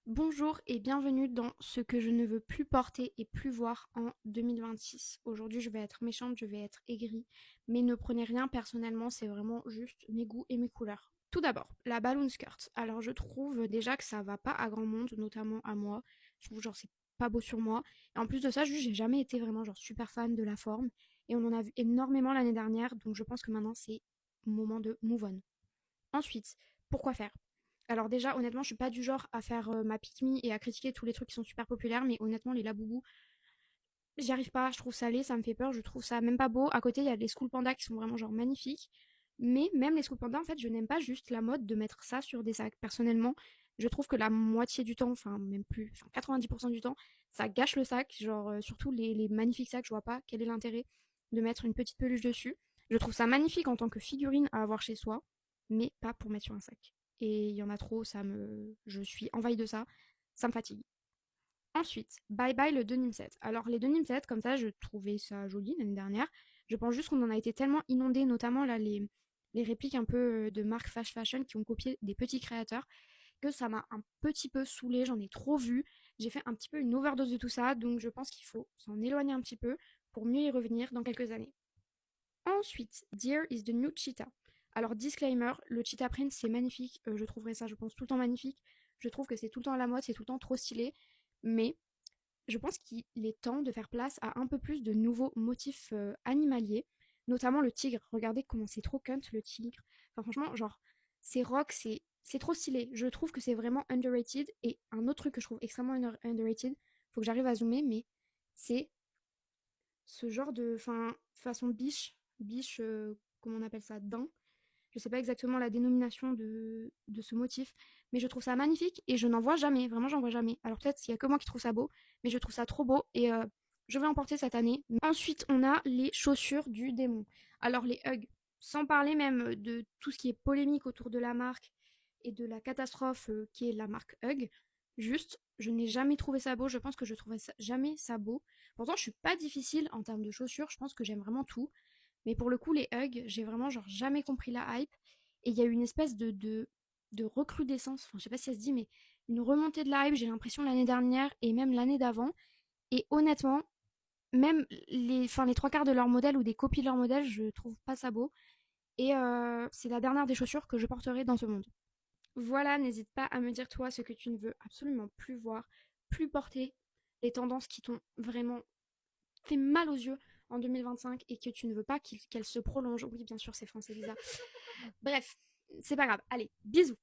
Bonjour et bienvenue dans ce que je ne veux plus porter et plus voir en 2026. Aujourd'hui, je vais être méchante, je vais être aigrie, mais ne prenez rien personnellement, c'est vraiment juste mes goûts et mes couleurs. Tout d'abord, la balloon skirt. Alors, je trouve déjà que ça va pas à grand monde, notamment à moi. Je trouve genre c'est pas beau sur moi. Et en plus de ça, juste j'ai jamais été vraiment genre super fan de la forme et on en a vu énormément l'année dernière, donc je pense que maintenant c'est moment de move on. Ensuite, pourquoi faire? Alors déjà, honnêtement, je suis pas du genre à faire ma pick me et à critiquer tous les trucs qui sont super populaires, mais honnêtement, les laboubous, j'y arrive pas, je trouve ça laid, ça me fait peur, je trouve ça même pas beau. À côté, il y a les school pandas qui sont vraiment genre magnifiques, mais même les school pandas, en fait, je n'aime pas juste la mode de mettre ça sur des sacs. Personnellement, je trouve que la moitié du temps, enfin même plus, enfin 90% du temps, ça gâche le sac, genre surtout les magnifiques sacs, je vois pas quel est l'intérêt de mettre une petite peluche dessus. Je trouve ça magnifique en tant que figurine à avoir chez soi, mais pas pour mettre sur un sac. Et il y en a trop, je suis envahie de ça, ça me fatigue. Ensuite, bye bye le denim set. Alors les denim sets, comme ça, je trouvais ça joli l'année dernière. Je pense juste qu'on en a été tellement inondés, notamment là les répliques un peu de marques fast fashion qui ont copié des petits créateurs, que ça m'a un petit peu saoulée, j'en ai trop vu. J'ai fait un petit peu une overdose de tout ça, donc je pense qu'il faut s'en éloigner un petit peu pour mieux y revenir dans quelques années. Ensuite, Dear is the new cheetah. Alors, disclaimer, le cheetah print c'est magnifique, je trouverais ça, je pense, tout le temps magnifique. Je trouve que c'est tout le temps à la mode, c'est tout le temps trop stylé, mais je pense qu'il est temps de faire place à un peu plus de nouveaux motifs animaliers, notamment le tigre. Regardez comment c'est trop cunt le tigre. Enfin, franchement, genre, c'est rock, c'est trop stylé. Je trouve que c'est vraiment underrated. Et un autre truc que je trouve extrêmement underrated, faut que j'arrive à zoomer, mais c'est ce genre de. Enfin, façon biche, comment on appelle ça, daim. Je sais pas exactement la dénomination de ce motif, mais je trouve ça magnifique et je n'en vois jamais, vraiment j'en vois jamais. Alors peut-être qu'il y a que moi qui trouve ça beau, mais je trouve ça trop beau et je vais en porter cette année. Ensuite, on a les chaussures du démon. Alors les Ugg, sans parler même de tout ce qui est polémique autour de la marque et de la catastrophe qui est la marque Ugg, juste, je n'ai jamais trouvé ça beau, je pense que je trouverai jamais ça beau. Pourtant, je suis pas difficile en termes de chaussures, je pense que j'aime vraiment tout. Mais pour le coup, les Hugs, j'ai vraiment genre jamais compris la hype. Et il y a eu une espèce de recrudescence, enfin je sais pas si ça se dit, mais une remontée de la hype, j'ai l'impression l'année dernière et même l'année d'avant. Et honnêtement, même les trois quarts de leur modèle ou des copies de leur modèle, je trouve pas ça beau. Et c'est la dernière des chaussures que je porterai dans ce monde. Voilà, n'hésite pas à me dire toi ce que tu ne veux absolument plus voir, plus porter, les tendances qui t'ont vraiment fait mal aux yeux en 2025 et que tu ne veux pas qu'elle se prolonge. Oui, bien sûr, c'est français, Lisa. Bref, c'est pas grave. Allez, bisous.